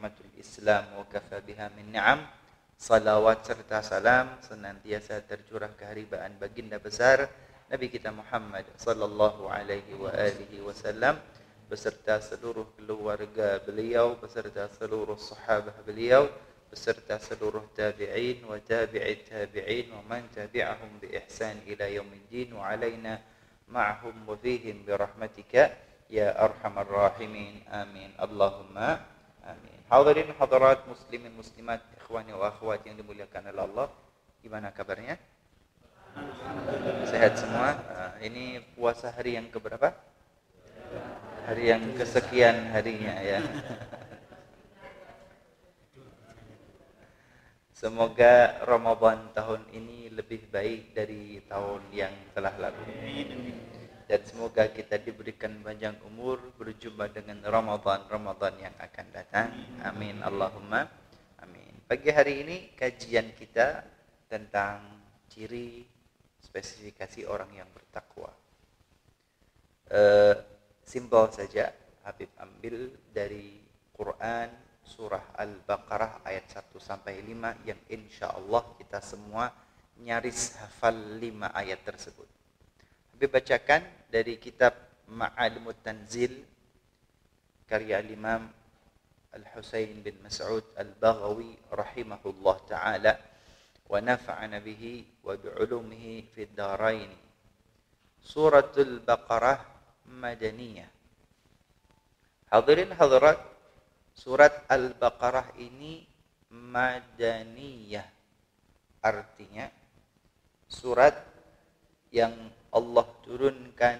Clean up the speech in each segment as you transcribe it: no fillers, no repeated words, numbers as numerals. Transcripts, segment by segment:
ni'matul Islam wa kafa biha min ni'am. Salawat serta salam senantiasa tercurah keharibaan baginda besar Nabi kita Muhammad sallallahu alaihi wa alihi wasallam beserta seluruh keluarga beliau, beserta seluruh sahabat beliau, beserta seluruh tabi'in wa tabi'it tabi'in wa man tabi'ahum bi ihsan ila yaumiddin wa alaina ma'hum wa fihim bi rahmatika ya arhamar rahimin. Amin. Allahumma amin. Hadirin hadirat muslimin muslimat, ikhwani wa akhwat yang dimuliakan oleh Allah. Gimana kabarnya? Sehat semua? Ini puasa hari yang keberapa? Hari yang kesekian harinya ya. Semoga Ramadan tahun ini lebih baik dari tahun yang telah lalu. Dan semoga kita diberikan panjang umur berjumpa dengan Ramadan yang akan datang. Amin. Allahumma amin. Pagi hari ini kajian kita tentang ciri spesifikasi orang yang bertakwa. Simpel saja, Habib ambil dari Quran surah Al-Baqarah ayat 1 sampai 5 yang insya Allah kita semua nyaris hafal 5 ayat tersebut. Habib bacakan dari kitab Ma'alimut Tanzil karya Imam Al-Husain bin Mas'ud Al-Baghawi rahimahullah ta'ala wa nafa'ana bihi wa bi'ulumihi fid darain. Suratul Baqarah Madaniyah. Hadirin hadirat, surat Al-Baqarah ini Madaniyah. Artinya surat yang Allah turunkan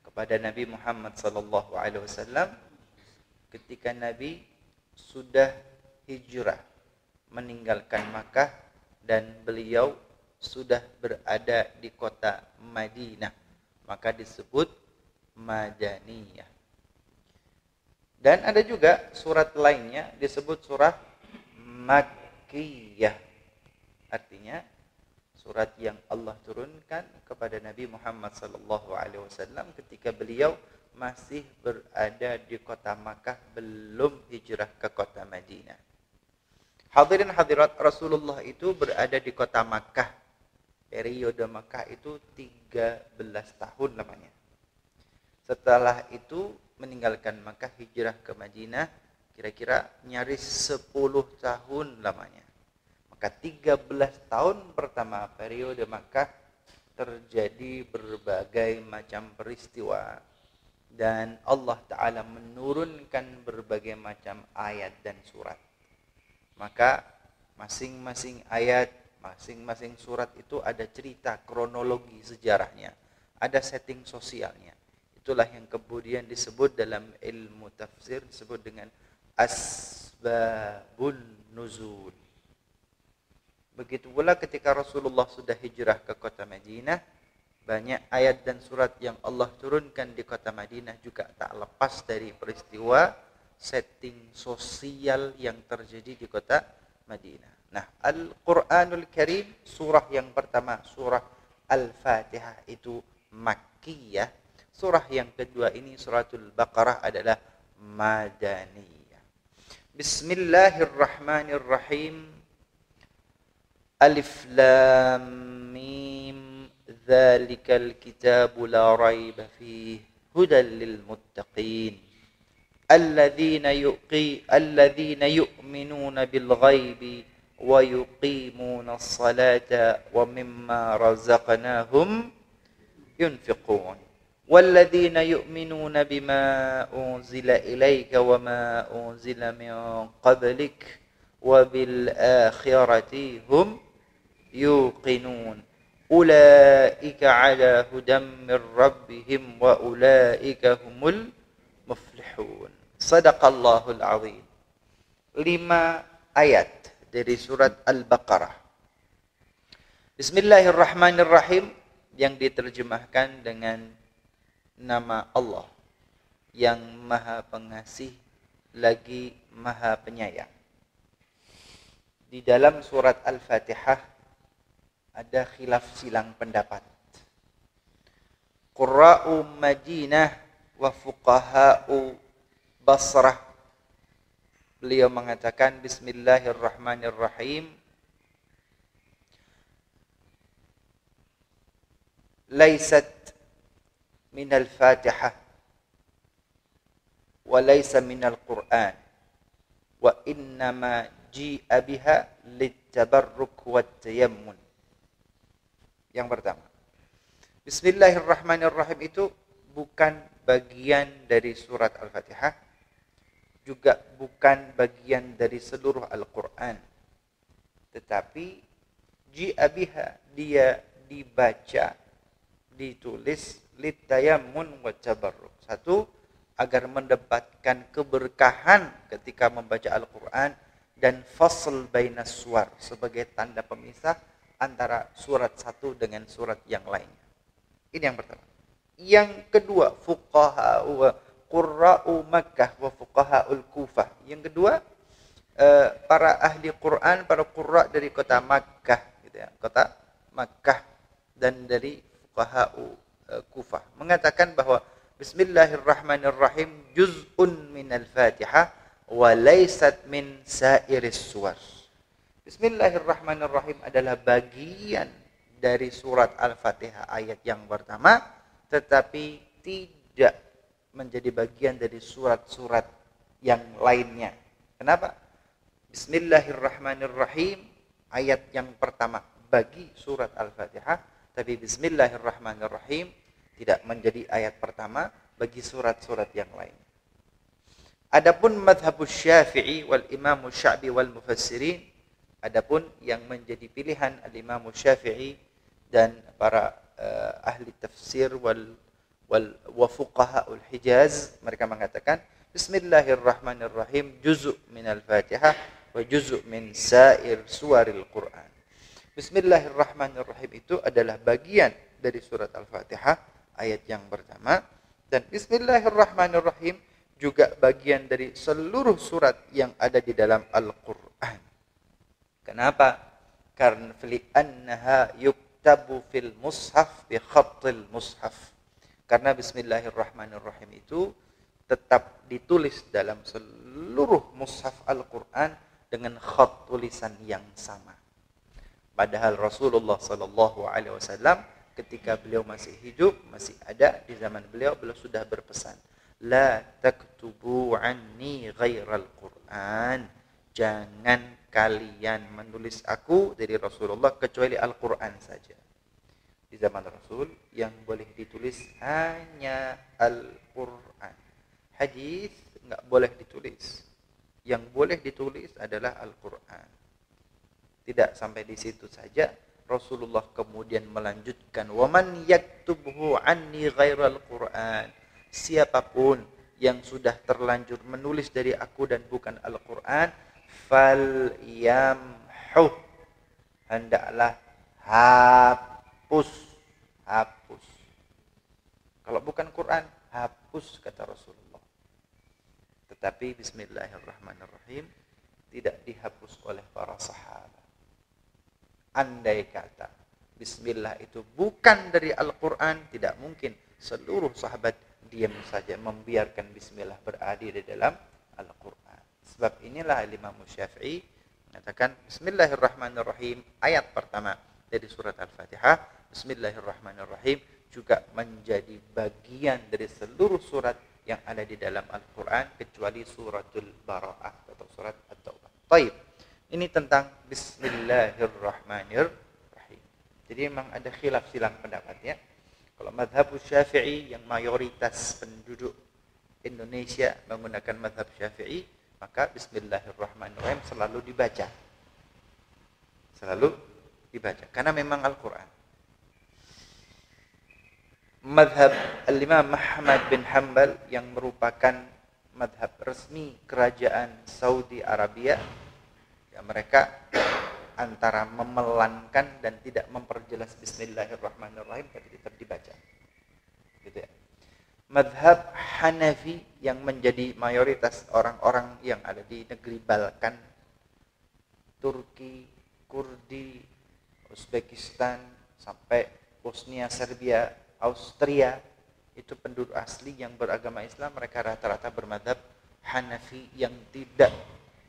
kepada Nabi Muhammad sallallahu alaihi wasallam ketika Nabi sudah hijrah meninggalkan Makkah dan beliau sudah berada di kota Madinah, maka disebut Madaniyah. Dan ada juga surat lainnya disebut surah Makkiyah. Artinya surat yang Allah turunkan kepada Nabi Muhammad sallallahu alaihi wasallam ketika beliau masih berada di kota Makkah, belum hijrah ke kota Madinah. Hadirin hadirat, Rasulullah itu berada di kota Makkah. Periode Makkah itu 13 tahun lamanya. Setelah itu meninggalkan Makkah, hijrah ke Madinah, kira-kira nyaris 10 tahun lamanya. Maka 13 tahun pertama periode Makkah terjadi berbagai macam peristiwa. Dan Allah Ta'ala menurunkan berbagai macam ayat dan surat. Maka masing-masing ayat, masing-masing surat itu ada cerita kronologi sejarahnya. Ada setting sosialnya. Itulah yang kemudian disebut dalam ilmu tafsir disebut dengan asbabun nuzul. Begitu pula ketika Rasulullah sudah hijrah ke kota Madinah, banyak ayat dan surat yang Allah turunkan di kota Madinah juga tak lepas dari peristiwa setting sosial yang terjadi di kota Madinah. Nah, Al-Quranul Karim, surah yang pertama, surah Al-Fatihah itu Makkiyah. Surah yang kedua ini, suratul Baqarah adalah Madaniyah. Bismillahirrahmanirrahim. Alif Lam Mim. Dzalikal kitabu la raiba fihi hudan lil muttaqin. Alladzina yu'minuna bil ghaibi wa yuqimuna as-salata wa mimma razaqnahum yunfiqun. والذين يؤمنون بما أنزل إليك وما أنزل من قبلك وبالآخرة هم يوقنون أولئك على هدى من ربهم وأولئك هم المفلحون. صدق الله العظيم. 5 ayat dari surat Al-Baqarah. Bismillahirrahmanirrahim, yang diterjemahkan dengan nama Allah yang Maha Pengasih lagi Maha Penyayang. Di dalam surat Al-Fatihah ada khilaf silang pendapat. Qurra'u Madinah wa fuqaha'u Basrah beliau mengatakan Bismillahirrahmanirrahim. Laisat minal Fatihah wa laisa minal Qur'an wa innama ji'a biha litabarruk wat tayammun. Yang pertama, Bismillahirrahmanirrahim itu bukan bagian dari surat Al-Fatihah, juga bukan bagian dari seluruh Al-Quran, tetapi ji'a biha, dia dibaca, ditulis litayammun wa tabarruk. Satu, agar mendapatkan keberkahan ketika membaca Al-Quran, dan fasl bainas suwar, sebagai tanda pemisah antara surat satu dengan surat yang lainnya. Ini yang pertama. Yang kedua, fuqaha wa qurra'u Makkah wa fuqaha'ul Kufah. Yang kedua, para ahli Quran, para qurra dari kota Makkah, gitu ya, kota Makkah, dan dari fuqaha'u Kufah mengatakan bahwa Bismillahirrahmanirrahim juz'un minal Fatihah wa laysat min sairis suwar. Bismillahirrahmanirrahim adalah bagian dari surat Al-Fatihah ayat yang pertama, tetapi tidak menjadi bagian dari surat-surat yang lainnya. Kenapa? Bismillahirrahmanirrahim ayat yang pertama bagi surat Al-Fatihah, tapi Bismillahirrahmanirrahim tidak menjadi ayat pertama bagi surat-surat yang lain. Adapun madhabus Syafi'i wal Imam Sya'bi wal Mufassirin, adapun yang menjadi pilihan al-Imam Syafi'i dan para ahli tafsir wa fuqaha'ul Hijaz, mereka mengatakan Bismillahirrahmanirrahim juz'u minal Fatihah wa juz'u min sair suwaril Quran. Bismillahirrahmanirrahim itu adalah bagian dari surat Al-Fatihah ayat yang pertama, dan Bismillahirrahmanirrahim juga bagian dari seluruh surat yang ada di dalam Al-Quran. Kenapa? Karena li'annaha yuktabu fil mushaf bi khattil mushaf. Karena Bismillahirrahmanirrahim itu tetap ditulis dalam seluruh mushaf Al-Quran dengan khat tulisan yang sama. Padahal Rasulullah sallallahu alaihi wasallam ketika beliau masih hidup, masih ada di zaman beliau sudah berpesan, la taktubu anni ghairal Qur'an. Jangan kalian menulis aku dari Rasulullah kecuali Al-Quran saja. Di zaman Rasul yang boleh ditulis hanya Al-Quran. Hadis enggak boleh ditulis. Yang boleh ditulis adalah Al-Quran. Tidak sampai di situ saja, Rasulullah kemudian melanjutkan, waman yaktubhu anni ghairal Qur'an. Siapapun yang sudah terlanjur menulis dari aku dan bukan Al-Quran, fal yamhu, hendaklah hapus. Kalau bukan Quran, hapus, kata Rasulullah. Tetapi Bismillahirrahmanirrahim tidak dihapus oleh para sahabat. Andai kata Bismillah itu bukan dari Al-Quran, tidak mungkin seluruh sahabat diam saja membiarkan Bismillah berada di dalam Al-Quran. Sebab inilah Imam Syafi'i mengatakan Bismillahirrahmanirrahim ayat pertama dari surat Al-Fatihah, Bismillahirrahmanirrahim juga menjadi bagian dari seluruh surat yang ada di dalam Al-Quran kecuali suratul Bara'ah atau surat At-Taubah. Baik. Ini tentang Bismillahirrahmanirrahim. Jadi memang ada khilaf silang pendapat ya. Kalau madhab Syafi'i yang mayoritas penduduk Indonesia menggunakan madhab Syafi'i, maka Bismillahirrahmanirrahim selalu dibaca. Selalu dibaca. Karena memang Al-Quran. Madhab Al-Imam Ahmad bin Hanbal yang merupakan madhab resmi kerajaan Saudi Arabia, ya, mereka antara memelankan dan tidak memperjelas Bismillahirrahmanirrahim, tapi tetap dibaca. Gitu ya. Madhab Hanafi yang menjadi mayoritas orang-orang yang ada di negeri Balkan, Turki, Kurdi, Uzbekistan, sampai Bosnia, Serbia, Austria, itu penduduk asli yang beragama Islam, mereka rata-rata bermadhab Hanafi yang tidak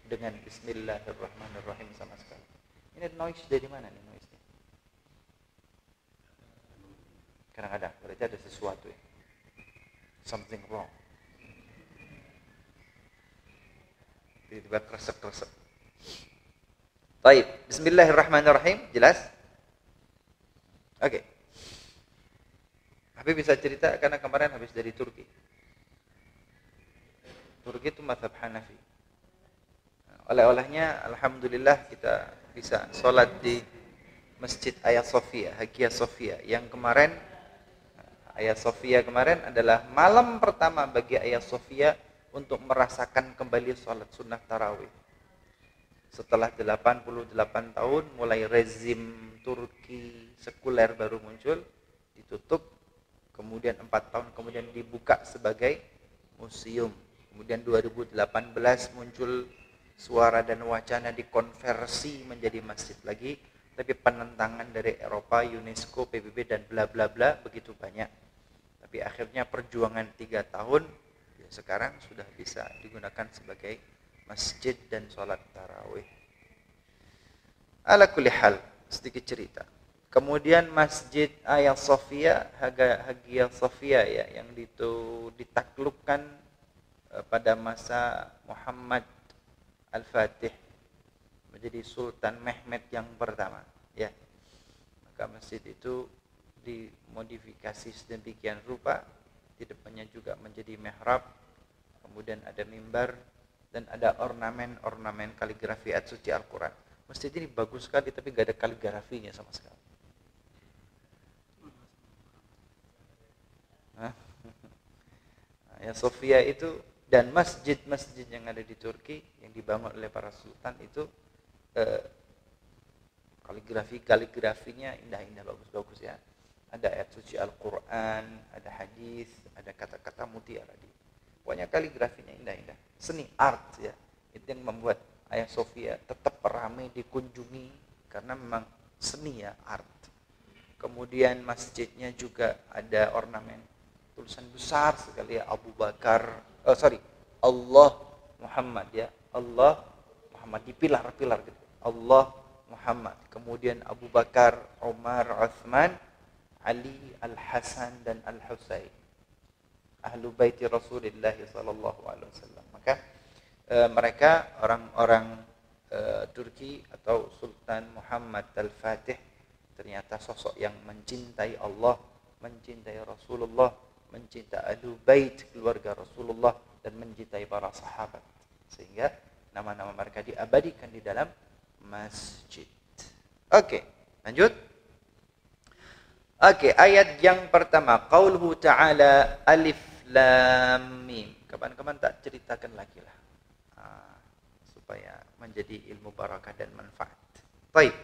dengan Bismillahirrahmanirrahim sama sekali. Ini noise dari mana nih noise-nya? Kadang-kadang berarti ada sesuatu ya. Something wrong. Tiba-tiba kresek-kresek. Baik, Bismillahirrahmanirrahim, jelas? Oke. Habib bisa cerita karena kemarin habis dari Turki. Turki itu mazhab Hanafi. Oleh-olehnya alhamdulillah kita bisa sholat di Masjid Hagia Sophia yang kemarin Hagia Sophia kemarin adalah malam pertama bagi Hagia Sophia untuk merasakan kembali sholat sunnah tarawih. Setelah 88 tahun mulai rezim Turki sekuler baru muncul, ditutup, kemudian 4 tahun kemudian dibuka sebagai museum. Kemudian 2018 muncul suara dan wacana dikonversi menjadi masjid lagi, tapi penentangan dari Eropa, UNESCO, PBB dan bla bla bla begitu banyak. Tapi akhirnya perjuangan 3 tahun ya sekarang sudah bisa digunakan sebagai masjid dan sholat tarawih. Ala kulli hal, sedikit cerita. Kemudian Masjid Hagia Sophia ya yang ditaklukkan pada masa Muhammad Al-Fatih menjadi Sultan Mehmed yang pertama ya. Maka masjid itu dimodifikasi sedemikian rupa, di depannya juga menjadi mihrab, kemudian ada mimbar dan ada ornamen kaligrafi ayat suci Al-Quran. Masjid ini bagus sekali tapi gak ada kaligrafinya sama sekali. Ya Sofia itu dan masjid-masjid yang ada di Turki yang dibangun oleh para sultan itu kaligrafinya indah-indah, bagus-bagus ya. Ada ayat suci Al-Quran, ada hadis, ada kata-kata mutiara di. Pokoknya kaligrafinya indah-indah. Seni art ya. Itu yang membuat Hagia Sophia tetap ramai dikunjungi karena memang seni ya, art. Kemudian masjidnya juga ada ornamen tulisan besar sekali ya, Allah Muhammad ya, Allah Muhammad di pilar-pilar gitu. Allah Muhammad. Kemudian Abu Bakar, Umar, Uthman, Ali, Al-Hasan dan Al-Husain. Ahlu baiti Rasulullah sallallahu alaihi wasallam. Maka mereka orang-orang Turki atau Sultan Muhammad Al-Fatih ternyata sosok yang mencintai Allah, mencintai Rasulullah, mencintai ahlu bait keluarga Rasulullah dan mencintai para sahabat. Sehingga nama-nama mereka diabadikan di dalam masjid. Oke, lanjut. Oke, ayat yang pertama, qauluhu ta'ala alif lam mim. Kapan-kapan tak ceritakan lagi lah. Supaya menjadi ilmu barakah dan manfaat. Baik.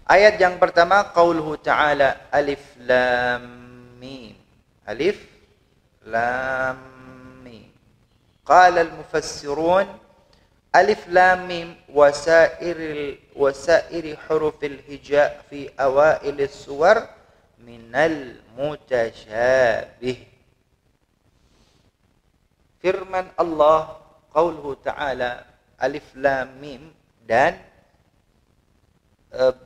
Ayat yang pertama, qauluhu ta'ala alif lam mim. Alif lam mim. Qala al-mufassirun alif lam mim wasairi hurufil hija fi awail as-suwar minal mutasyabih. Firman Allah qauluhu ta'ala alif lam mim dan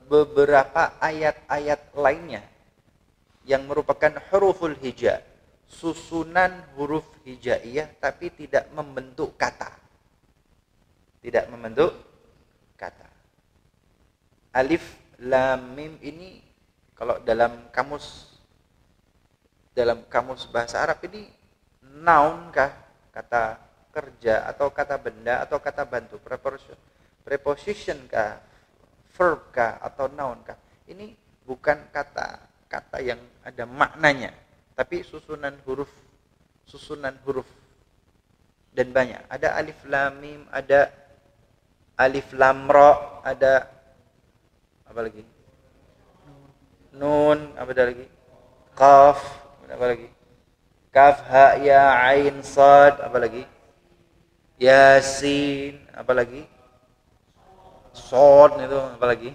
beberapa ayat-ayat lainnya yang merupakan huruful hija, susunan huruf hijaiyah tapi tidak membentuk kata. Tidak membentuk kata. Alif lam mim ini kalau dalam kamus bahasa Arab ini noun kah, kata kerja atau kata benda atau kata bantu, preposition kah, verb kah atau noun kah? Ini bukan kata yang ada maknanya, tapi susunan huruf dan banyak. Ada alif lam mim, ada alif lam ra, ada apa lagi? Nun, apa lagi? Qaf, apa lagi? Kaf, ha, ya, ain, sad, apa lagi? Yasin, apa lagi? Sod itu, apa lagi?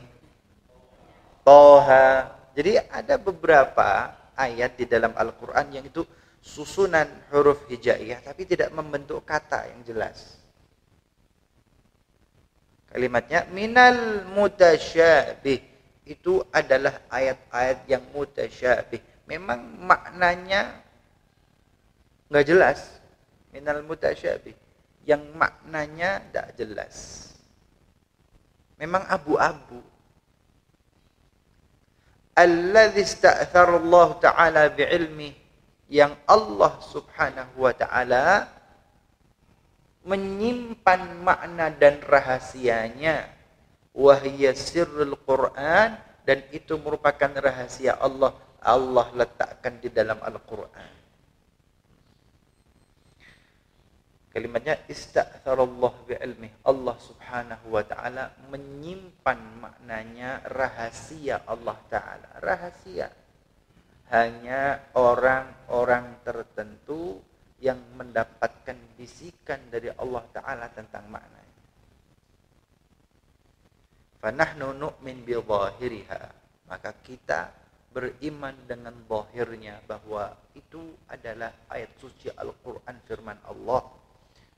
Toha. Jadi ada beberapa ayat di dalam Al-Quran yang itu susunan huruf hijaiyah tapi tidak membentuk kata yang jelas. Kalimatnya minal mutasyabih, itu adalah ayat-ayat yang mutasyabih. Memang maknanya nggak jelas. Minal mutasyabih, yang maknanya tidak jelas. Memang abu-abu. Alladzi ista'thara Allah Ta'ala bi'ilmi, yang Allah Subhanahu wa Ta'ala menyimpan makna dan rahasianya. Wahya sirrul Quran, dan itu merupakan rahasia Allah. Allah letakkan di dalam Al-Quran. Kalimatnya ista'tharallah bi'ilmih. Allah Subhanahu wa Ta'ala menyimpan maknanya rahasia Allah Ta'ala. Rahasia. Hanya orang-orang tertentu yang mendapatkan bisikan dari Allah Ta'ala tentang maknanya. Fanahnu nu'min bi zahiriha. Maka kita beriman dengan zahirnya, bahwa itu adalah ayat suci Al-Quran, firman Allah.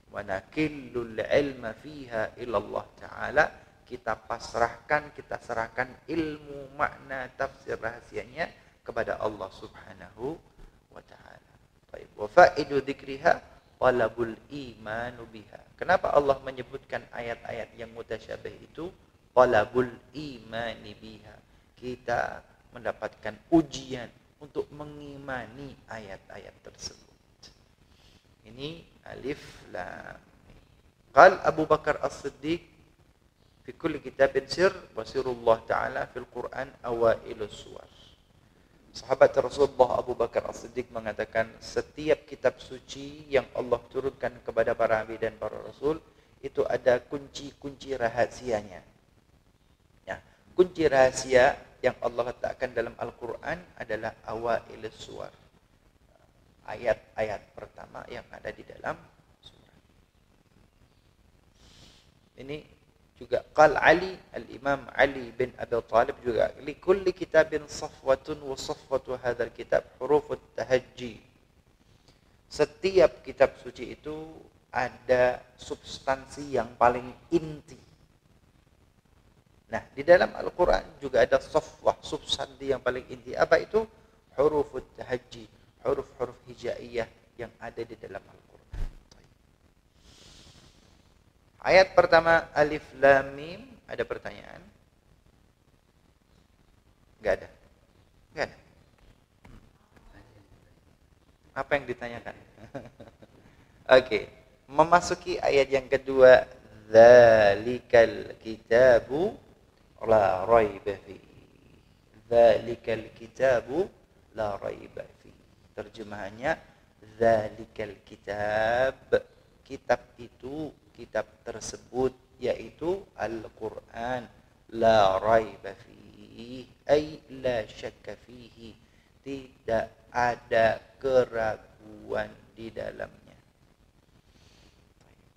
Wa nakillul ilma fiha ilallah Ta'ala. Kita pasrahkan, kita serahkan ilmu, makna, tafsir, rahasianya kepada Allah Subhanahu wa Ta'ala. Baik. Wa fa'idu dzikriha talabul imanu biha. Kenapa Allah menyebutkan ayat-ayat yang mutasyabih itu? Talabul imani biha. Kita mendapatkan ujian untuk mengimani ayat-ayat tersebut. Ini alif lam mim. Qal Abu Bakar As-Siddiq fi kulli kitabin sir wa sirullah ta'ala fil Quran awailus suwar. Sahabat Rasulullah Abu Bakar As-Siddiq mengatakan, setiap kitab suci yang Allah turunkan kepada para nabi dan para rasul, itu ada kunci-kunci rahasianya. Ya, kunci rahasia yang Allah letakkan dalam Al-Quran adalah awailus suwar. Ayat-ayat pertama yang ada di dalam surah. Ini juga qal Ali, al-Imam Ali bin Abi Thalib juga, li kulli kitabin safwatun wa safwatu hadzal kitab hurufut tahajji. Setiap kitab suci itu ada substansi yang paling inti. Nah, di dalam Al-Quran juga ada safwah, substansi yang paling inti. Apa itu? Hurufut tahajji, huruf-huruf hijaiyah yang ada di dalam Al-Quran. Ayat pertama alif lam mim, ada pertanyaan? Enggak ada. Enggak ada. Apa yang ditanyakan? Oke, memasuki ayat yang kedua, dzalikal kitabu la raiba fi. Dzalikal kitabu la raiba fi. Terjemahannya, dzalikal kitab, kitab itu, kitab tersebut, yaitu Al-Quran, la raiba fihi, ay la syakka fihi, tidak ada keraguan di dalamnya.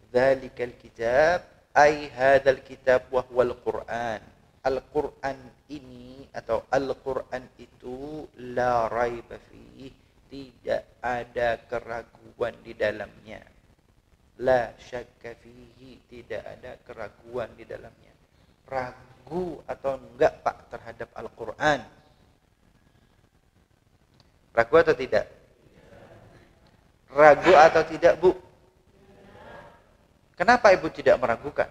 Dzalikal kitab, ay hadzal kitab wa huwal Quran. Al-Quran ini atau Al-Quran itu la raiba fihi, tidak ada keraguan di dalamnya. La syakka fihi, tidak ada keraguan di dalamnya. Ragu atau enggak Pak terhadap Al-Quran? Ragu atau tidak? Ragu atau tidak, Bu? Kenapa Ibu tidak meragukan?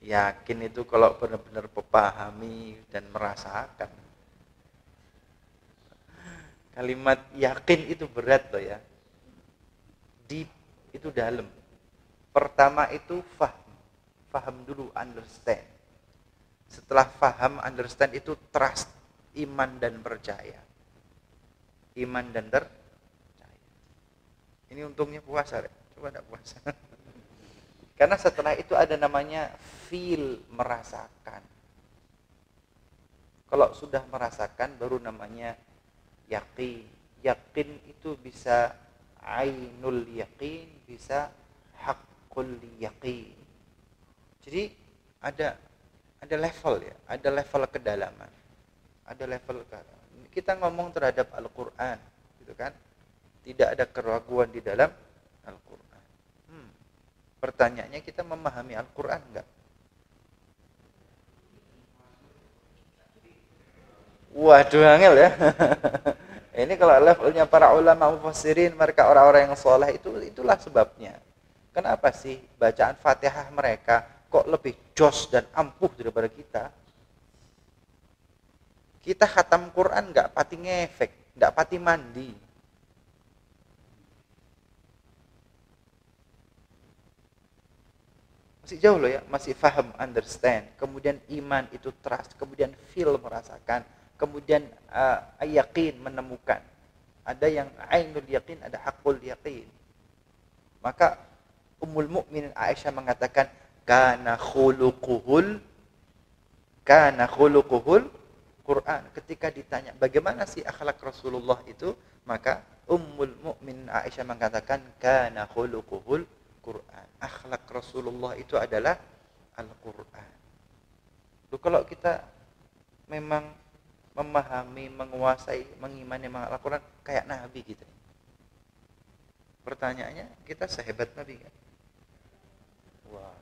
Yakin itu kalau benar-benar memahami dan merasakan. Kalimat yakin itu berat loh ya. Deep itu dalam. Pertama itu faham. Faham dulu, understand. Setelah faham, understand itu trust, iman dan percaya. Iman dan percaya. Ini untungnya puasa, Rek. Coba enggak puasa. Karena setelah itu ada namanya feel, merasakan. Kalau sudah merasakan baru namanya yakin. Yakin itu bisa ainul yakin, bisa haqqul yakin. Jadi ada level ya, ada level kedalaman. Ada level kedalaman. Kita ngomong terhadap Al-Qur'an, gitu kan? Tidak ada keraguan di dalam Al-Quran. Pertanyaannya, kita memahami Al-Quran enggak? Waduh, angel ya. Ini kalau levelnya para ulama mufassirin, mereka orang-orang yang soleh, itulah sebabnya. Kenapa sih bacaan Fatihah mereka kok lebih jos dan ampuh daripada kita? Kita khatam Quran nggak pati ngefek, nggak pati mandi. Masih jauh loh ya, masih faham, understand. Kemudian iman itu trust, kemudian feel, merasakan, kemudian yakin, menemukan. Ada yang ainul yakin, ada hakul yakin. Maka Ummul Mukminin Aisyah mengatakan, kana khuluquhul Quran. Ketika ditanya bagaimana sih akhlak Rasulullah itu, maka Ummul Mukminin Aisyah mengatakan, kana khuluquhul Quran. Akhlak Rasulullah itu adalah Al-Quran. Loh, kalau kita memang memahami, menguasai, mengimani Al-Quran kayak Nabi gitu. Pertanyaannya, kita sehebat Nabi kan? Wah.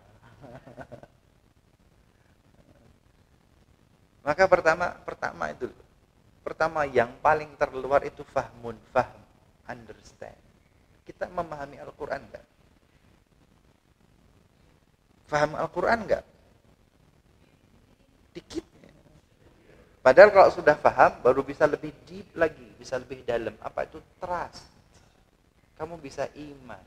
Maka pertama yang paling terluar itu faham, understand. Kita memahami Al-Quran enggak? Faham Al-Quran enggak? Dikit. Padahal kalau sudah faham, baru bisa lebih deep lagi, bisa lebih dalam. Apa itu trust? Kamu bisa iman.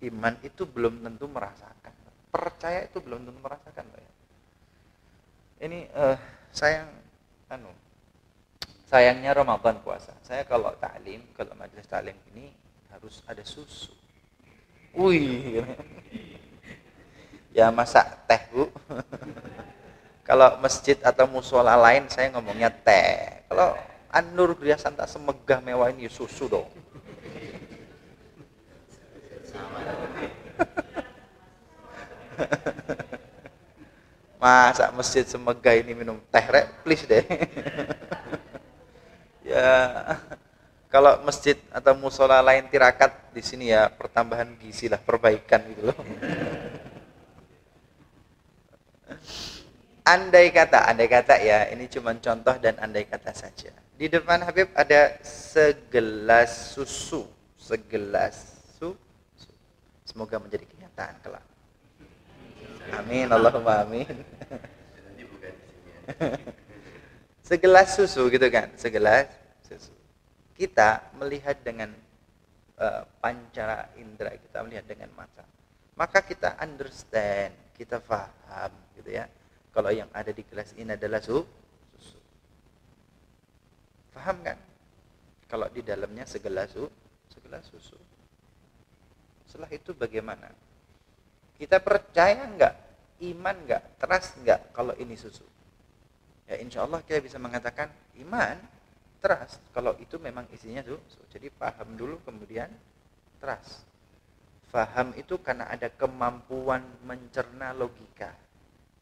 Iman itu belum tentu merasakan. Percaya itu belum tentu merasakan. Ini sayangnya Ramadan puasa. Saya kalau majelis ta'lim ini harus ada susu. Wih. Ya masak teh, Bu. Kalau masjid atau musola lain saya ngomongnya teh. Kalau An-Nur Gria Santa semegah mewah ini susu dong. Masa masjid semegah ini minum teh, rek? Please deh. Ya, kalau masjid atau musola lain tirakat di sini ya pertambahan gizi lah, perbaikan gitu loh. Andai kata ya, ini cuma contoh dan andai kata saja. Di depan Habib ada segelas susu. Semoga menjadi kenyataan kelak. Amin, Allahumma amin. Segelas susu gitu kan, segelas susu. Kita melihat dengan pancara indera, kita melihat dengan mata. Maka kita understand, kita paham gitu ya. Kalau yang ada di gelas ini adalah susu. Paham kan? Kalau di dalamnya segelas susu. Setelah itu bagaimana? Kita percaya enggak? Iman enggak? Trust enggak kalau ini susu? Ya insya Allah kita bisa mengatakan iman, trust. Kalau itu memang isinya susu. Jadi paham dulu kemudian trust. Paham itu karena ada kemampuan mencerna logika.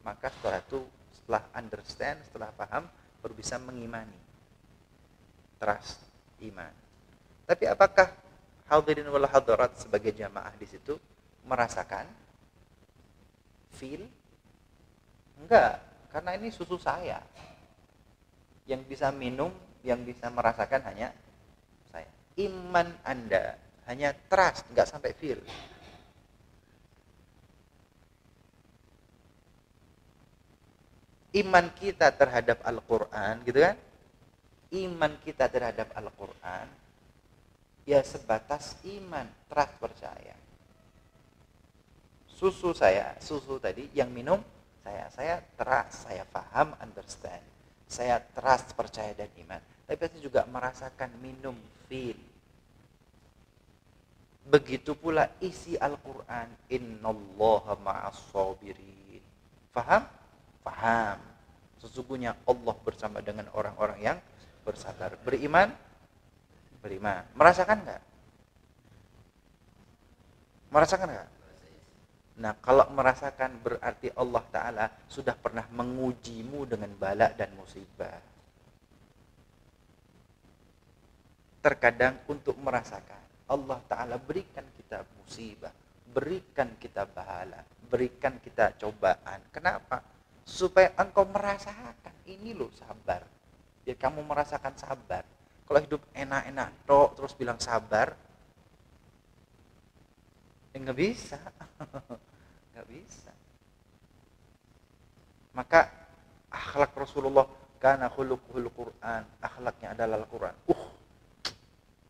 Maka setelah understand, setelah paham, baru bisa mengimani. Trust, iman. Tapi apakah hadirin wal hadirat sebagai jamaah di situ merasakan? Feel? Enggak, karena ini susu saya. Yang bisa minum, yang bisa merasakan hanya saya. Iman Anda hanya trust, enggak sampai feel. Iman kita terhadap Al-Quran gitu kan, iman kita terhadap Al-Quran ya sebatas iman, trust, percaya. Susu tadi yang minum saya trust, saya paham, understand, saya trust, percaya dan iman. Tapi pasti juga merasakan, minum, feel. Begitu pula isi Al-Quran, innallaha ma'as sabirin. Paham? Paham. Sesungguhnya Allah bersama dengan orang-orang yang bersabar. Beriman? Beriman. Merasakan enggak? Merasakan enggak? Nah, kalau merasakan berarti Allah Ta'ala sudah pernah mengujimu dengan bala dan musibah. terkadang untuk merasakan. Allah Ta'ala berikan kita musibah, berikan kita bahala, berikan kita cobaan. Kenapa? Supaya engkau merasakan. Ini loh sabar. Biar kamu merasakan sabar. Kalau hidup enak-enak tok terus bilang sabar, ya nggak bisa. Nggak bisa. Maka akhlak Rasulullah karena khuluquhul Quran, akhlaknya adalah Al-Quran.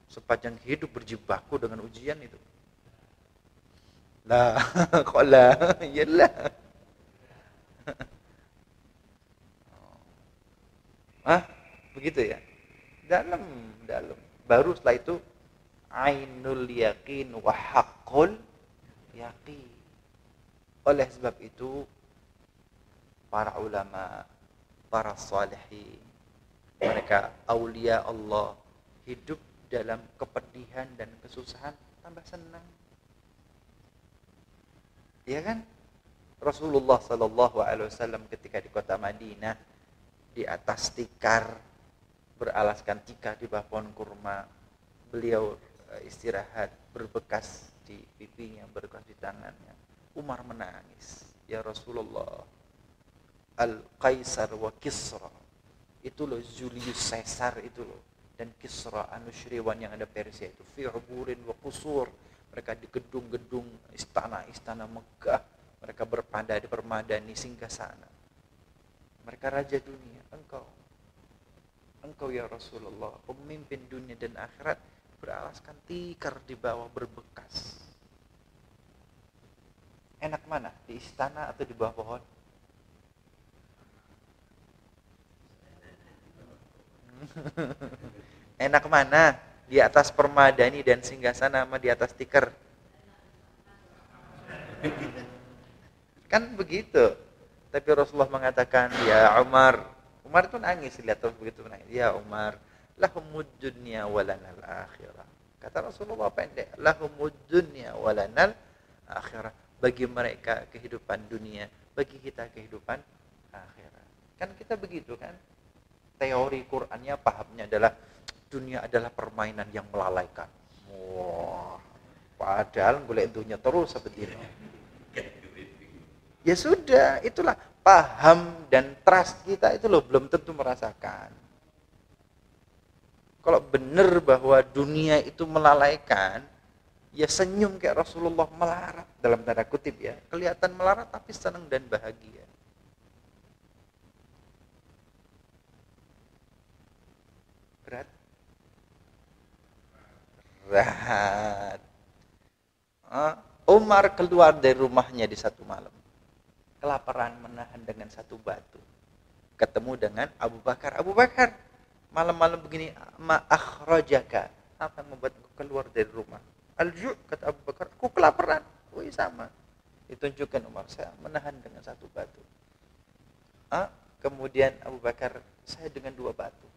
Sepanjang hidup berjibaku dengan ujian itu. Lah, kok lah? Iyalah. Begitu ya? Dalam. Baru setelah itu ainul yakin wa haqqul yaqin. Oleh sebab itu para ulama, para salihin, mereka aulia Allah hidup dalam kepedihan dan kesusahan tambah senang. Ya kan? Rasulullah sallallahu alaihi wasallam ketika di kota Madinah di atas tikar beralaskan tikar di bawah pohon kurma, beliau istirahat berbekas di pipinya, berbekas di tangannya. Umar menangis, ya Rasulullah, Al-Qaisar wa Kisra, itu loh Julius Caesar itu loh, dan Kisra Anushriwan yang ada Persia itu, fi uburin wa qusur, mereka di gedung-gedung istana-istana megah, mereka bermadani singgasana, mereka raja dunia. Engkau ya Rasulullah, pemimpin dunia dan akhirat, beralaskan tikar di bawah berbekas. Enak mana? Di istana atau di bawah pohon? Enak mana? Di atas permadani dan singgasana sama di atas tikar? Kan begitu. Tapi Rasulullah mengatakan, ya Umar itu nangis, lihat terus begitu nangis. Ya Umar, lahumud dunya walanal akhirah. Kata Rasulullah pendek, lahumud dunya walanal akhirah. Bagi mereka kehidupan dunia, bagi kita kehidupan akhirat. Kan kita begitu kan? Teori Qur'annya pahamnya adalah dunia adalah permainan yang melalaikan. Wah, padahal golek dunia terus seperti ini. Ya sudah, itulah paham dan trust kita itu loh belum tentu merasakan. Kalau benar bahwa dunia itu melalaikan, ya senyum kayak Rasulullah melarat dalam tanda kutip ya. Kelihatan melarat tapi senang dan bahagia. Berat. Umar keluar dari rumahnya di satu malam. Kelaparan menahan dengan satu batu. Ketemu dengan Abu Bakar. Abu Bakar, malam-malam begini, ma akhrajaka, apa yang membuatku keluar dari rumah? Al-ju', kata Abu Bakar, aku kelaparan. Wih, sama. Ditunjukkan Umar, saya menahan dengan satu batu. Kemudian Abu Bakar, saya dengan dua batu.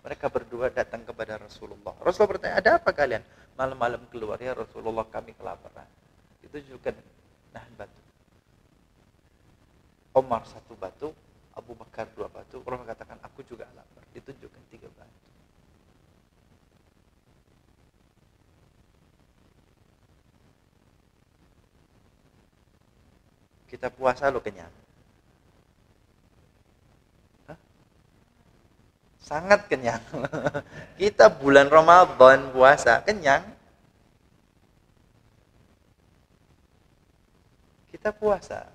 Mereka berdua datang kepada Rasulullah. Rasulullah bertanya, ada apa kalian? Malam-malam keluar, ya Rasulullah, kami kelaparan. Ditunjukkan nahan batu. Umar satu batu, Abu Bakar dua batu. Orang katakan aku juga lapar. Ditunjukkan tiga batu. Kita puasa lo kenyang. Sangat kenyang. Kita bulan Ramadan puasa kenyang. Kita puasa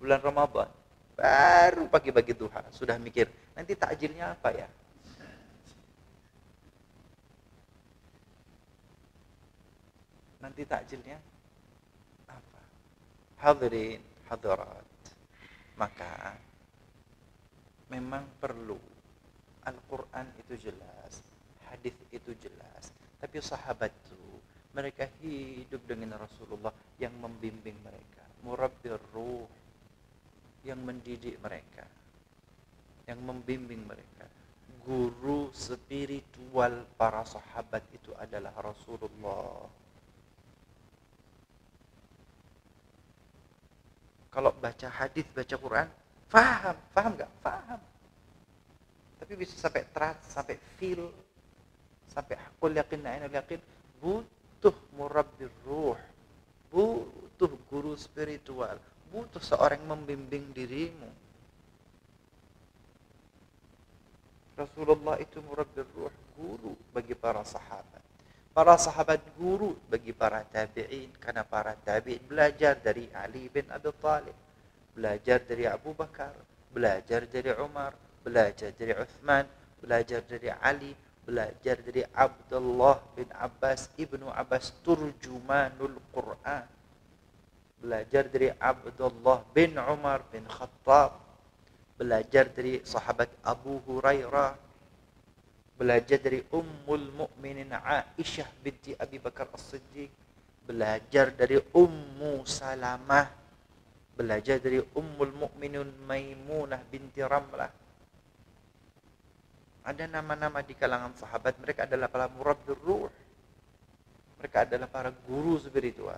bulan Ramadan, baru pagi-pagi duha sudah mikir nanti takjilnya apa ya. Nanti takjilnya apa? Hadirin hadirat, maka memang perlu Al-Quran itu jelas, hadis itu jelas, tapi sahabat itu mereka hidup dengan Rasulullah yang membimbing mereka, murabbir ruh, yang mendidik mereka, yang membimbing mereka. Guru spiritual para sahabat itu adalah Rasulullah. Kalau baca hadis, baca Quran, paham nggak? Paham. Tapi bisa sampai trust, sampai feel, Sampai hakul yakin, ainul yakin, butuh murabbir ruh, butuh guru spiritual, butuh seorang yang membimbing dirimu. Rasulullah itu murabbir ruh, guru bagi para sahabat. Para sahabat guru bagi para tabi'in, karena para tabi'in belajar dari Ali bin Abi Thalib, belajar dari Abu Bakar, belajar dari Umar, belajar dari Uthman, belajar dari Ali, belajar dari Abdullah bin Abbas, Ibnu Abbas, turjumanul Quran, belajar dari Abdullah bin Umar bin Khattab, belajar dari sahabat Abu Hurairah, belajar dari Ummul Mukminin Aisyah binti Abi Bakar As-Siddiq, belajar dari Ummu Salamah, belajar dari Ummul Mukminin Maimunah binti Ramlah. Ada nama-nama di kalangan sahabat, mereka adalah para murabbir ruh. Mereka adalah para guru spiritual.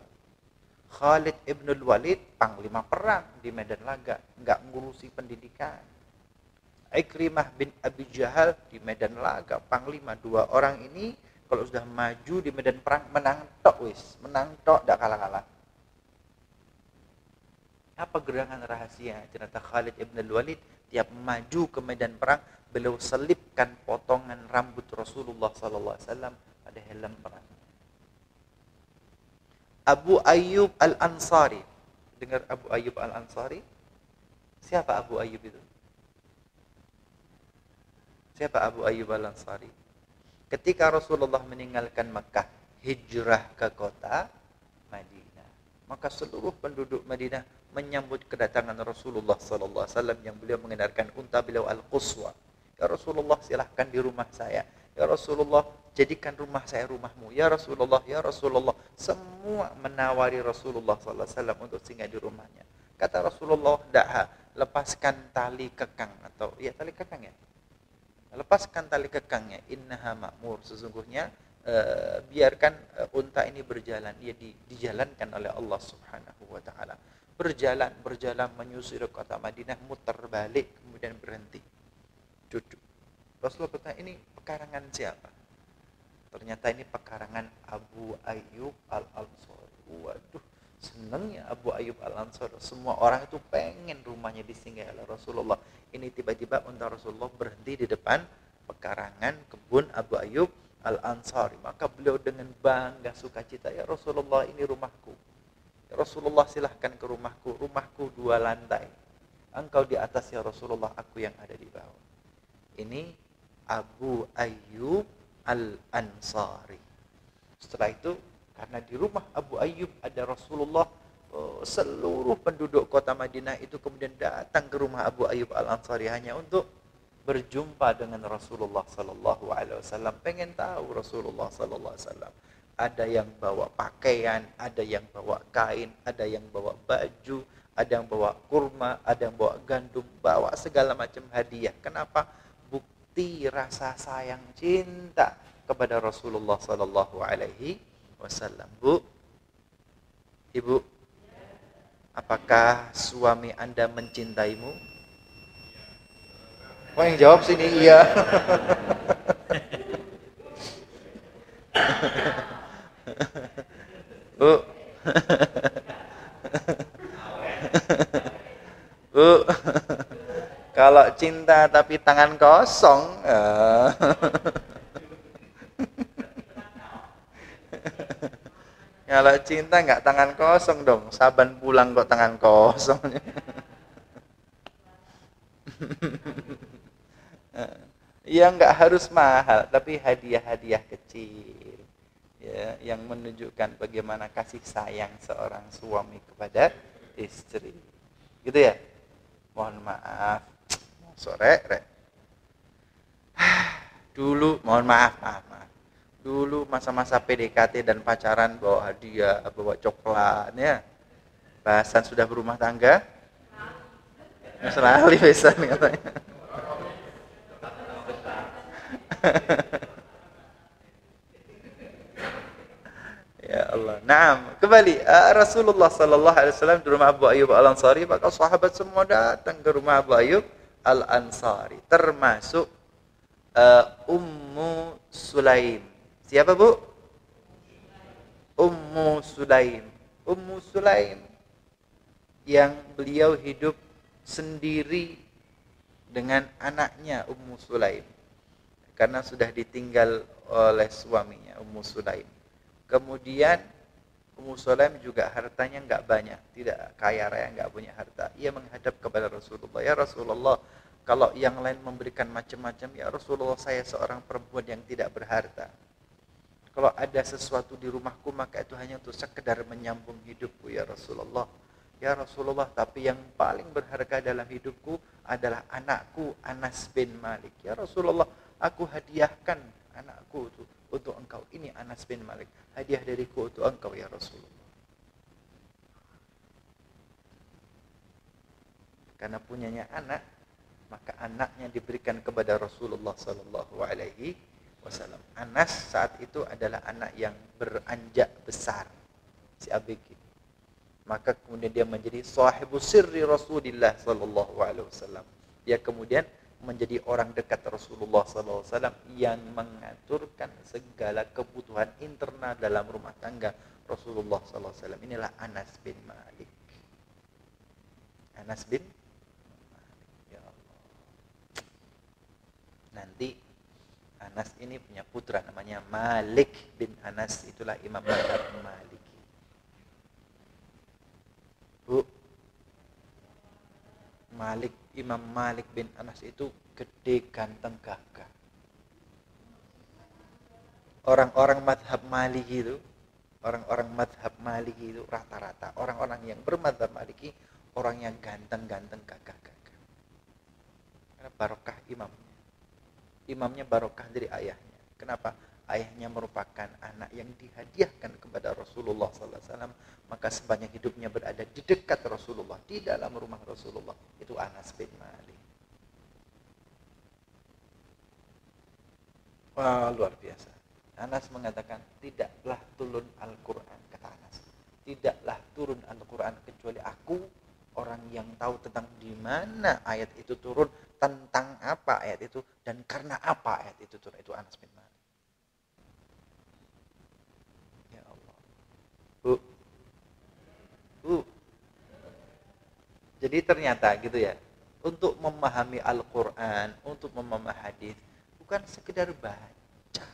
Khalid ibn al-Walid, panglima perang di medan laga, enggak ngurusi pendidikan. Ikrimah bin Abi Jahal di medan laga, panglima. Dua orang ini kalau sudah maju di medan perang menang tok wis, menang tok enggak kalah-kalah. Apa gerangan rahasia? Ternyata Khalid ibn al-Walid tiap maju ke medan perang, beliau selipkan potongan rambut Rasulullah sallallahu alaihi wasallam pada helm perang. Abu Ayyub Al-Ansari. Dengar Abu Ayyub Al-Ansari? Siapa Abu Ayyub itu? Siapa Abu Ayyub Al-Ansari? Ketika Rasulullah meninggalkan Mekah, hijrah ke kota Madinah, maka seluruh penduduk Madinah menyambut kedatangan Rasulullah sallallahu alaihi wasallam yang beliau mengendarkan unta beliau Al-Quswa. Ya Rasulullah, silahkan di rumah saya. Ya Rasulullah, jadikan rumah saya rumahmu. Ya Rasulullah, ya Rasulullah. Semua menawari Rasulullah sallallahu alaihi wasallam untuk singgah di rumahnya. Kata Rasulullah, "Dah, lepaskan tali kekang," atau ya tali kekang ya. Lepaskan tali kekangnya. Innaha ma'mur, sesungguhnya biarkan unta ini berjalan. Ia dijalankan oleh Allah Subhanahu wa taala. Berjalan menyusuri kota Madinah, muter balik, kemudian berhenti. Duduk. Rasulullah bertanya, ini pekarangan siapa? Ternyata ini pekarangan Abu Ayyub Al-Ansari. Waduh, senangnya Abu Ayyub Al-Ansari. Semua orang itu pengen rumahnya disinggahi oleh Rasulullah. Ini tiba-tiba unta Rasulullah berhenti di depan pekarangan kebun Abu Ayyub Al-Ansari. Maka beliau dengan bangga sukacita, ya Rasulullah, ini rumahku. Ya Rasulullah, silahkan ke rumahku. Rumahku 2 lantai. Engkau di atas ya Rasulullah, aku yang ada di bawah. Ini Abu Ayyub Al-Ansari. Setelah itu, karena di rumah Abu Ayyub ada Rasulullah, seluruh penduduk kota Madinah itu kemudian datang ke rumah Abu Ayyub Al-Ansari hanya untuk berjumpa dengan Rasulullah sallallahu alaihi wasallam, pengen tahu Rasulullah sallallahu alaihi wasallam. Ada yang bawa pakaian, ada yang bawa kain, ada yang bawa baju, ada yang bawa kurma, ada yang bawa gandum, bawa segala macam hadiah. Kenapa? Bukti rasa sayang cinta kepada Rasulullah sallallahu alaihi wasallam. Bu, Ibu, apakah suami Anda mencintaimu? Wah, yang jawab sini iya. Bu. Bu. Kalau cinta tapi tangan kosong, kalau cinta nggak tangan kosong dong, saban pulang kok tangan kosong. Ya nggak harus mahal, tapi hadiah-hadiah kecil, ya, yang menunjukkan bagaimana kasih sayang seorang suami kepada istri, gitu ya. Mohon maaf, sore, dulu, mohon maaf. Dulu masa-masa PDKT dan pacaran bawa hadiah, bawa coklat, ya. Bahasan sudah berumah tangga, selalu besan katanya. Ya Allah. Naam, kembali Rasulullah sallallahu alaihi wasallam di rumah Abu Ayyub Al-Ansari, maka sahabat semua datang ke rumah Abu Ayyub Al-Ansari, termasuk Ummu Sulaim. Siapa Bu? Ummu Sulaim. Ummu Sulaim yang beliau hidup sendiri dengan anaknya Ummu Sulaim karena sudah ditinggal oleh suaminya Ummu Sulaim. Kemudian Ummu Sulaim juga hartanya nggak banyak, tidak kaya raya, nggak punya harta. Ia menghadap kepada Rasulullah, ya Rasulullah, kalau yang lain memberikan macam-macam, ya Rasulullah, saya seorang perempuan yang tidak berharta. Kalau ada sesuatu di rumahku, maka itu hanya untuk sekedar menyambung hidupku, ya Rasulullah. Ya Rasulullah, tapi yang paling berharga dalam hidupku adalah anakku Anas bin Malik. Ya Rasulullah, aku hadiahkan anakku untuk engkau. Ini Anas bin Malik, hadiah dariku untuk engkau, ya Rasulullah. Karena punyanya anak, maka anaknya diberikan kepada Rasulullah sallallahu alaihi wasallam. Anas saat itu adalah anak yang beranjak besar, si ABG. Maka kemudian dia menjadi sahibu sirri Rasulullah sallallahu alaihi wasallam. Dia kemudian menjadi orang dekat Rasulullah sallallahu alaihi wasallam yang mengaturkan segala kebutuhan internal dalam rumah tangga Rasulullah sallallahu alaihi wasallam. Inilah Anas bin Malik. Anas bin Malik. Ya Allah. Nanti Anas ini punya putra namanya Malik bin Anas, itulah Imam Mazhab Maliki. Bu, Imam Malik bin Anas itu gede, ganteng, gagah. Orang-orang mazhab Maliki itu, rata-rata orang-orang yang bermazhab Maliki, orang yang ganteng-ganteng, gagah-gagah. Karena barokah imamnya barokah dari ayahnya. Kenapa? Ayahnya merupakan anak yang dihadiahkan kepada Rasulullah SAW, maka sepanjang hidupnya berada di dekat Rasulullah, di dalam rumah Rasulullah. Itu Anas bin Malik. Wah, luar biasa. Anas mengatakan, tidaklah turun Al-Quran, kata Anas, tidaklah turun Al-Quran kecuali aku, orang yang tahu tentang di mana ayat itu turun, tentang apa ayat itu, dan karena apa ayat itu turun. Itu Anas bin Malik. Ya Allah. Bu. Jadi ternyata gitu ya, untuk memahami Al-Quran, untuk memahami hadis, bukan sekedar baca.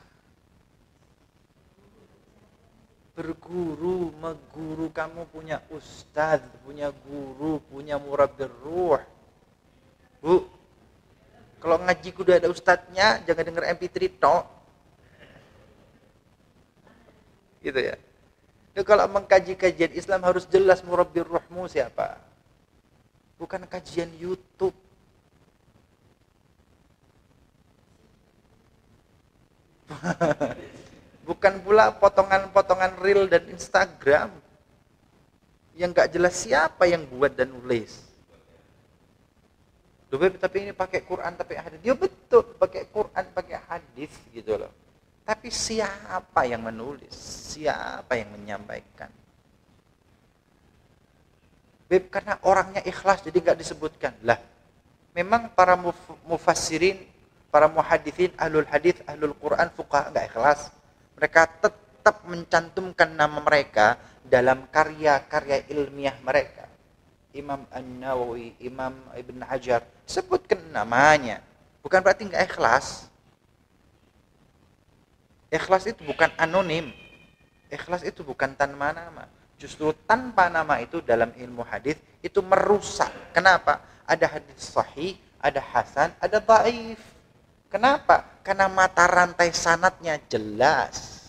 Berguru, meguru, kamu punya ustadz, punya guru, punya murabbir ruh. Bu, kalau ngaji kudu ada ustadznya, jangan denger MP3 tok. Gitu ya. Jadi kalau mengkaji kajian Islam harus jelas murabbir ruhmu siapa. Bukan kajian YouTube. Bukan pula potongan-potongan reel dan Instagram yang gak jelas siapa yang buat dan nulis. Tapi ini pakai Quran, tapi hadis. Dia betul pakai Quran, pakai hadis gitu loh. Tapi siapa yang menulis? Siapa yang menyampaikan? Karena orangnya ikhlas jadi gak disebutkan. Lah, memang para mufassirin, para muhadithin, ahlul hadis, ahlul Quran, fuqaha gak ikhlas. Mereka tetap mencantumkan nama mereka dalam karya-karya ilmiah mereka. Imam An-Nawawi, Imam Ibn Hajar, sebutkan namanya. Bukan berarti nggak ikhlas. Ikhlas itu bukan anonim. Ikhlas itu bukan tanpa nama. Justru tanpa nama itu dalam ilmu hadis itu merusak. Kenapa? Ada hadis sahih, ada hasan, ada dhaif. Kenapa? Karena mata rantai sanadnya jelas.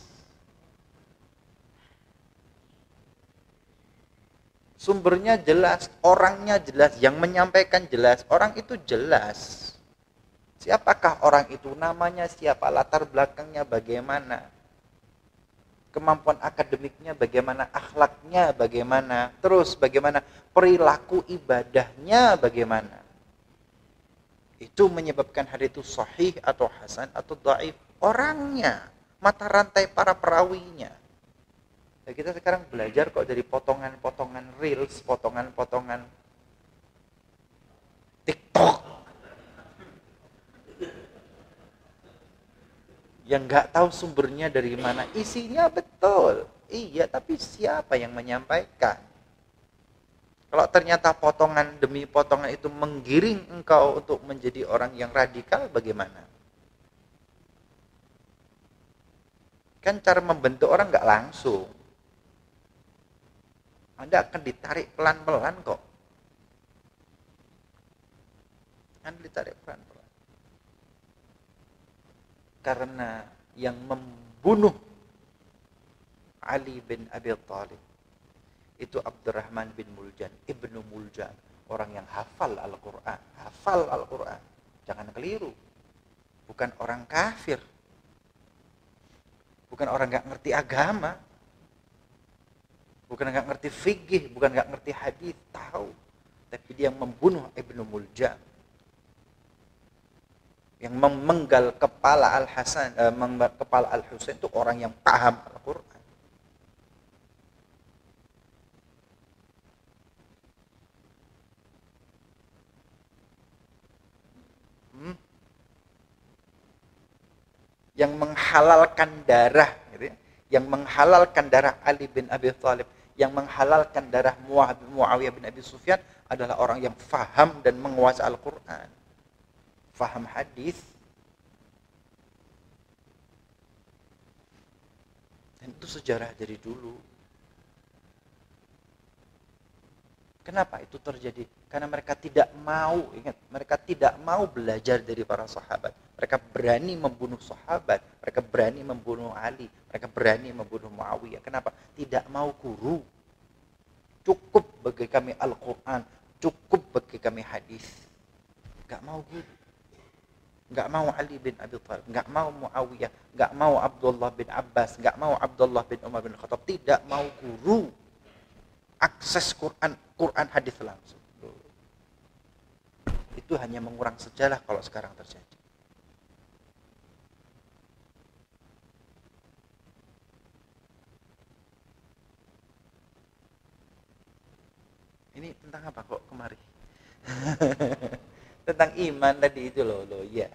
Sumbernya jelas, orangnya jelas, yang menyampaikan jelas, orang itu jelas. Siapakah orang itu? Namanya siapa? Latar belakangnya bagaimana? Kemampuan akademiknya bagaimana? Akhlaknya bagaimana? Terus bagaimana? Perilaku ibadahnya bagaimana? Itu menyebabkan hadis itu sahih atau hasan atau dhaif. Orangnya, mata rantai para perawinya. Ya, kita sekarang belajar kok dari potongan-potongan reels, potongan-potongan TikTok. yang nggak tahu sumbernya dari mana. Isinya betul, iya, tapi siapa yang menyampaikan? Kalau ternyata potongan demi potongan itu menggiring engkau untuk menjadi orang yang radikal, bagaimana? Kan cara membentuk orang nggak langsung. Anda akan ditarik pelan-pelan kok. Anda ditarik pelan-pelan. Karena yang membunuh Ali bin Abi Thalib itu Abdurrahman bin Muljan, Ibnu Muljan, orang yang hafal Al-Quran. Hafal Al-Quran. Jangan keliru. Bukan orang kafir. Bukan orang nggak ngerti agama. Bukan nggak ngerti fikih, bukan nggak ngerti hadis, tahu. Tapi dia membunuh Ibnu Muljan. Yang memenggal kepala Al-Hasan, kepala Al-Husain itu orang yang paham Al-Quran. Yang menghalalkan darah, gitu ya, yang menghalalkan darah Ali bin Abi Thalib, yang menghalalkan darah Muawiyah bin Abi Sufyan adalah orang yang faham dan menguasai Al-Quran, faham hadis. Dan itu sejarah dari dulu. Kenapa itu terjadi? Karena mereka tidak mau, ingat, mereka tidak mau belajar dari para sahabat. Mereka berani membunuh sahabat, mereka berani membunuh Ali, mereka berani membunuh Muawiyah. Kenapa? Tidak mau guru. Cukup bagi kami Al-Quran, cukup bagi kami hadis. Gak mau guru. Gak mau Ali bin Abi Thalib, gak mau Muawiyah, gak mau Abdullah bin Abbas, gak mau Abdullah bin Umar bin Khattab. Tidak mau guru. Akses Quran hadis langsung. Itu hanya mengurang sejarah kalau sekarang terjadi. Ini tentang apa kok kemari? Tentang iman tadi itu loh, ya.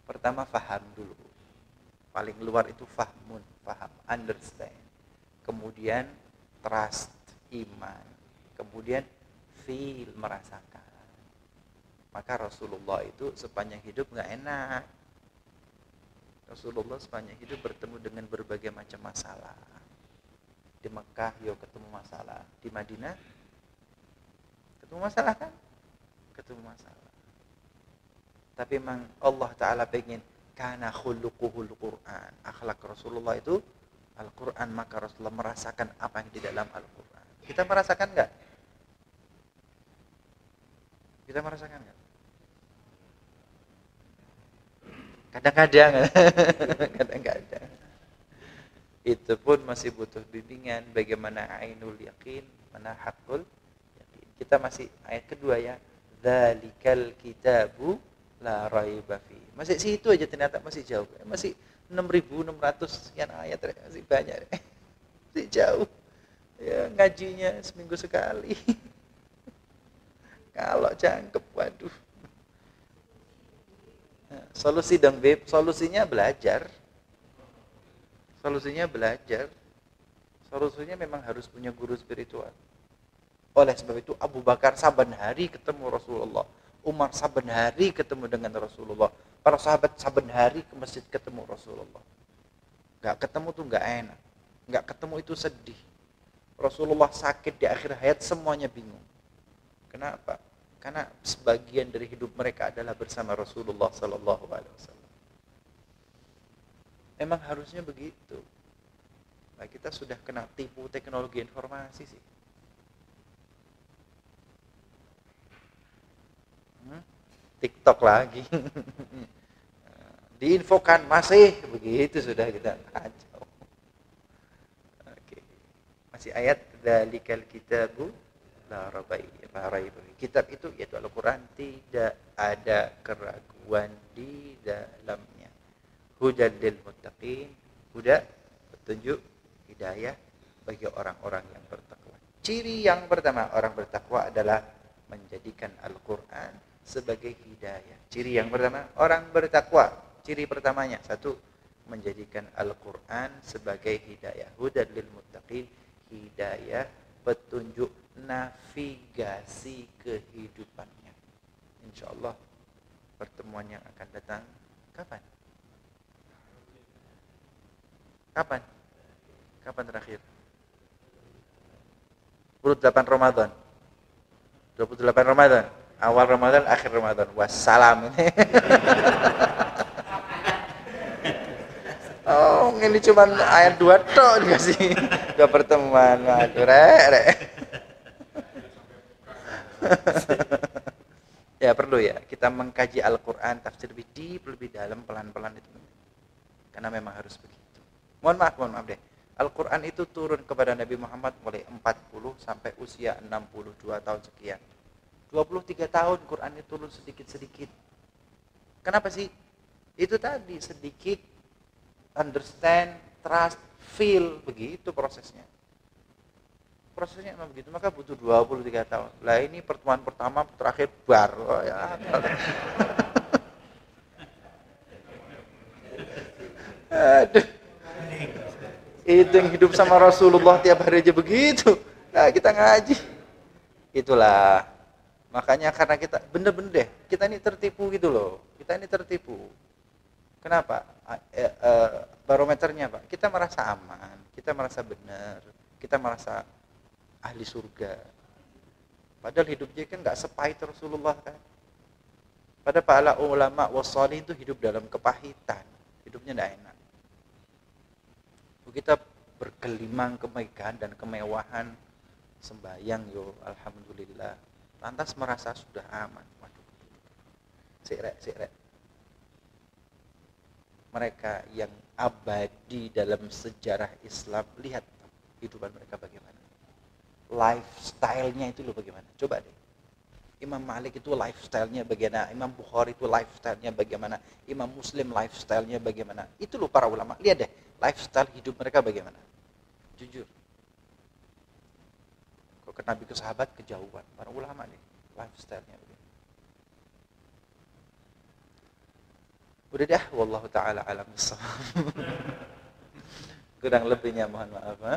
Pertama faham dulu. Paling luar itu fahmun, faham, understand. Kemudian trust, iman. Kemudian feel, merasakan. Maka Rasulullah itu sepanjang hidup nggak enak. Rasulullah sepanjang hidup bertemu dengan berbagai macam masalah. Di Mekah, ketemu masalah. Di Madinah, ketemu masalah kan? Ketemu masalah. Tapi memang Allah Ta'ala pengen, kana khuluquhul Qur'an. Akhlak Rasulullah itu Al-Quran, maka Rasulullah merasakan apa yang di dalam Al-Quran. Kita merasakan nggak? Kita merasakan nggak? Kadang-kadang. Kadang-kadang. Itu pun masih butuh bimbingan. Bagaimana ainul yakin, mana hakul yakin. Kita masih ayat kedua ya. Dzalikal kitabu la raiba fi. Masih situ aja ternyata masih jauh. Masih 6.600 sekian ayat, masih banyak. Masih jauh. Ya, ngajinya seminggu sekali. Kalau cangkep, waduh. Nah, solusi dong, Beb. Solusinya belajar. Solusinya belajar. Solusinya memang harus punya guru spiritual. Oleh sebab itu Abu Bakar saban hari ketemu Rasulullah. Umar saban hari ketemu dengan Rasulullah. Para sahabat saban hari ke masjid ketemu Rasulullah. Gak ketemu tuh gak enak. Gak ketemu itu sedih. Rasulullah sakit di akhir hayat, semuanya bingung. Kenapa? Karena sebagian dari hidup mereka adalah bersama Rasulullah Sallallahu Alaihi Wasallam. Emang harusnya begitu. Nah, kita sudah kena tipu teknologi informasi sih. TikTok lagi. Diinfokan masih begitu, sudah kita kacau. Oke. Masih ayat dzalikal kitabu la raiba. Kitab itu yaitu Al-Qur'an, tidak ada keraguan di dalamnya. Hudal lil muttaqin, huda, petunjuk, hidayah bagi orang-orang yang bertakwa. Ciri yang pertama orang bertakwa adalah menjadikan Al-Qur'an sebagai hidayah. Ciri yang pertama orang bertakwa, ciri pertamanya, satu, menjadikan Al-Quran sebagai hidayah hudan lil muttaqin, hidayah petunjuk navigasi kehidupannya. Insyaallah pertemuan yang akan datang kapan? Kapan terakhir? 28 Ramadan. 28 Ramadan. Awal Ramadan, akhir Ramadan. Wassalam ini. Oh, ini cuma ayat 2 tok dikasih. 2 pertemuan. Waduh, rek. Ya perlu ya, kita mengkaji Al-Quran, tafsir lebih deep, lebih dalam, pelan-pelan itu. Karena memang harus begitu. Mohon maaf deh. Al-Quran itu turun kepada Nabi Muhammad mulai 40 sampai usia 62 tahun sekian. 23 tahun Quran itu turun sedikit-sedikit. Kenapa sih? Itu tadi, sedikit understand, trust, feel, begitu prosesnya. Prosesnya memang begitu, maka butuh 23 tahun. Lah ini pertemuan pertama, terakhir bar. Oh, ya. Aduh. Itu yang hidup sama Rasulullah tiap hari aja begitu. Nah, kita ngaji. Itulah. Makanya karena kita bener-bener deh, kita ini tertipu gitu loh. Kita ini tertipu. Kenapa? Barometernya Pak, kita merasa aman, kita merasa benar, kita merasa ahli surga. Padahal hidupnya kan nggak sepahit Rasulullah kan. Padahal para ulama wassalih itu hidup dalam kepahitan, hidupnya nggak enak. Kita bergelimang kemegahan dan kemewahan, sembahyang yo, alhamdulillah. Lantas merasa sudah aman. Waduh. Sirek. Mereka yang abadi dalam sejarah Islam, lihat kehidupan mereka bagaimana. Lifestyle-nya itu loh bagaimana. Coba deh. Imam Malik itu lifestyle-nya bagaimana. Imam Bukhari itu lifestyle-nya bagaimana. Imam Muslim lifestyle-nya bagaimana. Itu loh para ulama. Lihat deh. Lifestyle hidup mereka bagaimana. Jujur. Kok ke Nabi ke sahabat kejauhan. Para ulama nih. Lifestyle-nya bagaimana. Udah dah. Wallahu ta'ala alam bissawab. Kurang lebihnya mohon maaf. Ha?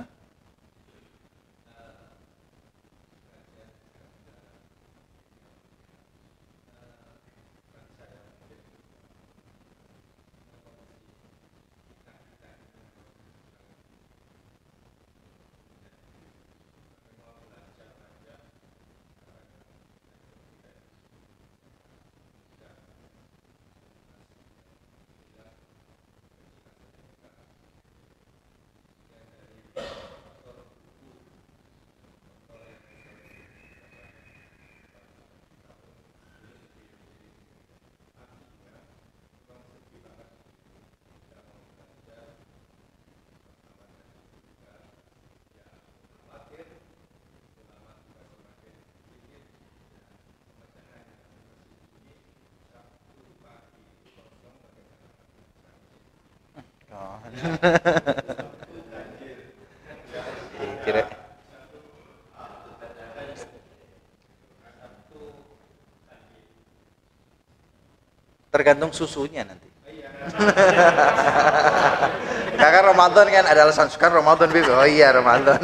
Kira tergantung susunya nanti. Kakak Ramadan kan ada alasan suka Ramadan Bibi. Oh iya Ramadan.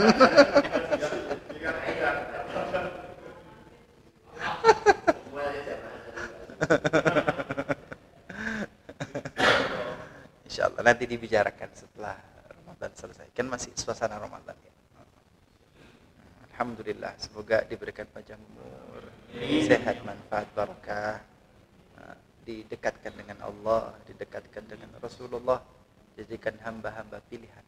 Insyaallah nanti dibicarakan setelah Ramadan selesai. Kan masih suasana Ramadan ya. Alhamdulillah, semoga diberikan panjang umur, sehat, manfaat, barakah, didekatkan dengan Allah, didekatkan dengan Rasulullah, jadikan hamba-hamba pilihan.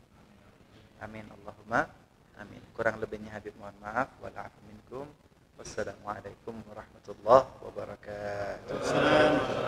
Amin Allahumma amin. Kurang lebihnya Habib mohon maaf. Wa'alaikum minkum. Wassalamualaikum warahmatullahi wabarakatuh.